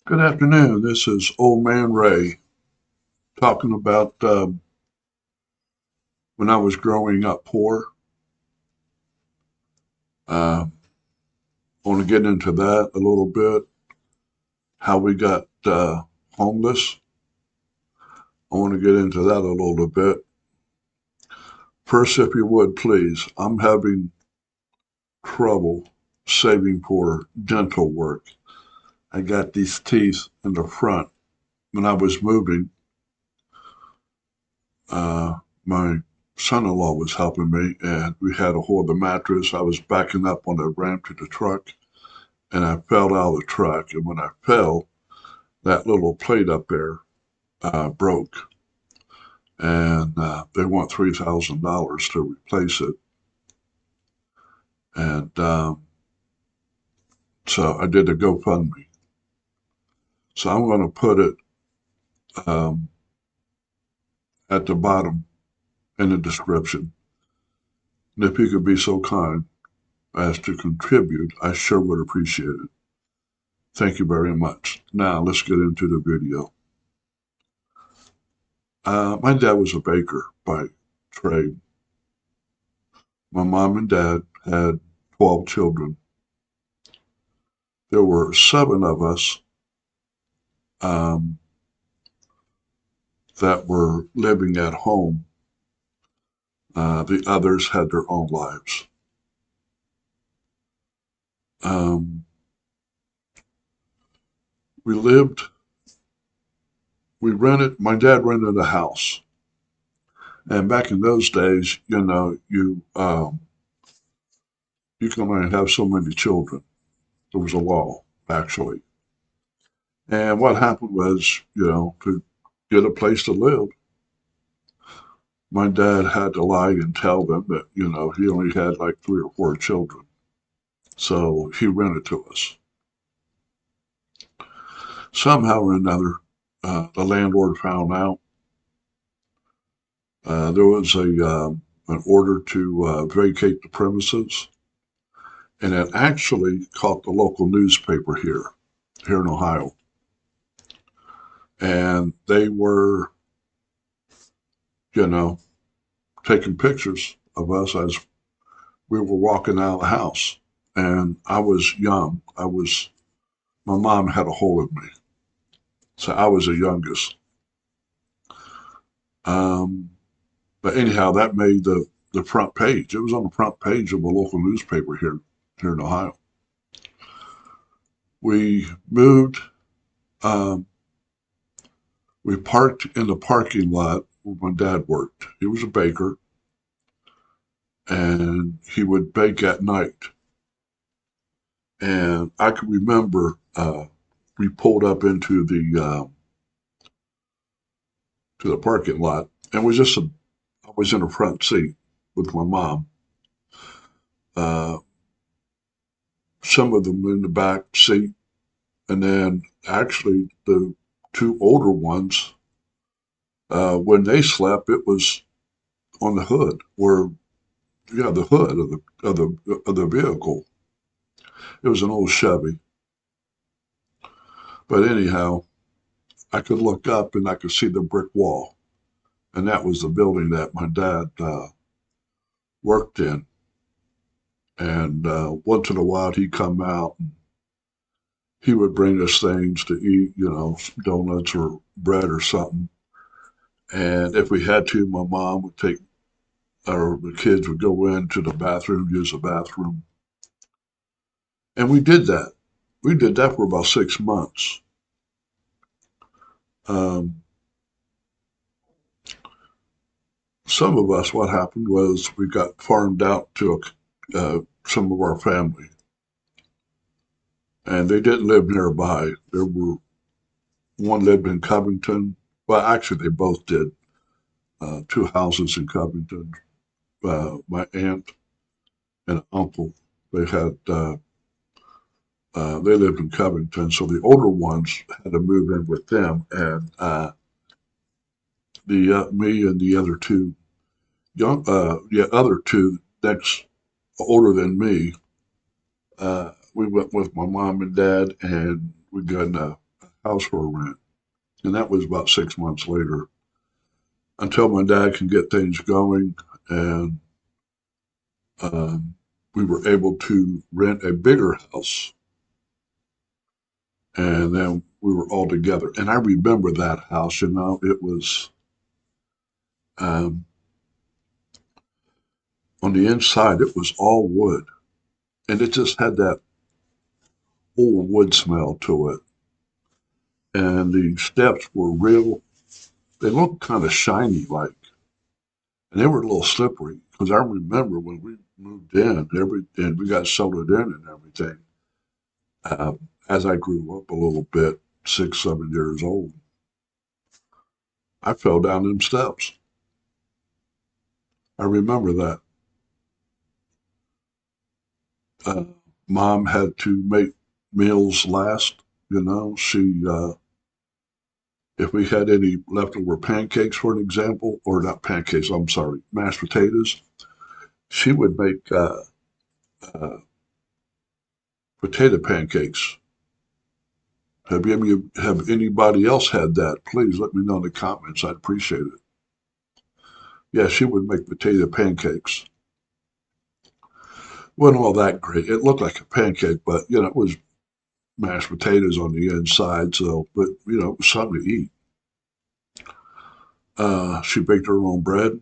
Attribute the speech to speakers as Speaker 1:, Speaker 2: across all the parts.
Speaker 1: Good afternoon. This is Old Man Ray talking about when I was growing up poor. I want to get into that a little bit, how we got homeless. I want to get into that a little bit. First, if you would, please, I'm having trouble saving for dental work. I got these teeth in the front. When I was moving, my son-in-law was helping me, and we had to hold the mattress. I was backing up on the ramp to the truck, and I fell out of the truck. And when I fell, that little plate up there broke, and they want $3,000 to replace it. And so I did a GoFundMe. So I'm going to put it um, at the bottom in the description. And if you could be so kind as to contribute, I sure would appreciate it. Thank you very much. Now let's get into the video. My dad was a baker by trade. My mom and dad had 12 children. There were seven of us um, that were living at home. The others had their own lives. Um, we lived, we rented, my dad rented a house. And back in those days, you can only have so many children. There was a law, actually. And what happened was, to get a place to live, my dad had to lie and tell them that, he only had like three or four children. So he rented to us. Somehow or another, the landlord found out. There was an order to vacate the premises, and it actually caught the local newspaper here in Ohio. And they were, you know, taking pictures of us as we were walking out of the house. And I was young. My mom had a hold of me. So I was the youngest. Um, but anyhow, that made the front page. It was on the front page of a local newspaper here in Ohio. We moved, um, we parked in the parking lot where my dad worked. He was a baker and he would bake at night. And I can remember we pulled up into the to the parking lot, and I was in the front seat with my mom. Uh, some of them in the back seat, and then actually the two older ones, when they slept, it was on the hood, or yeah, the hood of the vehicle. It was an old Chevy, but anyhow, I could look up and I could see the brick wall, and that was the building that my dad worked in. And once in a while, he'd come out and he would bring us things to eat, donuts or bread or something. And if we had to, my mom would take, or the kids would go into the bathroom, use the bathroom. And we did that. We did that for about 6 months. Um, some of us, what happened was we got farmed out to some of our family, and they didn't live nearby. One lived in Covington. Well, actually, they both did. Two houses in Covington. My aunt and uncle, they had they lived in Covington, so the older ones had to move in with them, and the me and the other two other two next older than me, we went with my mom and dad, and we got in a house for rent. And that was about 6 months later until my dad can get things going. And um, we were able to rent a bigger house. And then we were all together. And I remember that house, it was um, on the inside, it was all wood. And it just had that old wood smell to it. And the steps were real, they looked kind of shiny like, and they were a little slippery because I remember when we moved in, and we got settled in and everything. Uh, as I grew up a little bit, 6, 7 years old, I fell down them steps. I remember that. Uh, Mom had to make meals last. If we had any leftover pancakes, for an example, or not pancakes, I'm sorry, mashed potatoes, she would make uh, potato pancakes. Have anybody else had that? Please let me know in the comments. I'd appreciate it. Yeah, she would make potato pancakes. Wasn't all that great. It looked like a pancake, but it was mashed potatoes on the inside. So, but it was something to eat. She baked her own bread,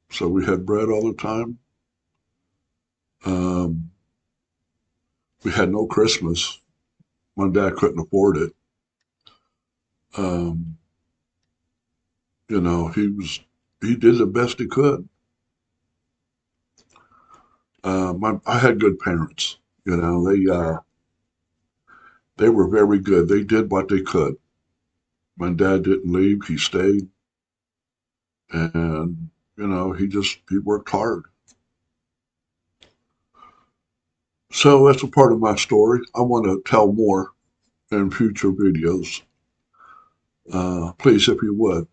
Speaker 1: so we had bread all the time. Um, we had no Christmas. My dad couldn't afford it. Um, you know, he was he did the best he could. I had good parents. They were very good. They did what they could. My dad didn't leave; he stayed, and he worked hard. So that's a part of my story. I want to tell more in future videos. Please, if you would,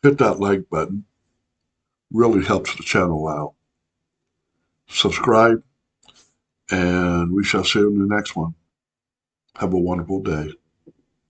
Speaker 1: hit that like button. Really helps the channel out. Subscribe, and we shall see you in the next one. Have a wonderful day.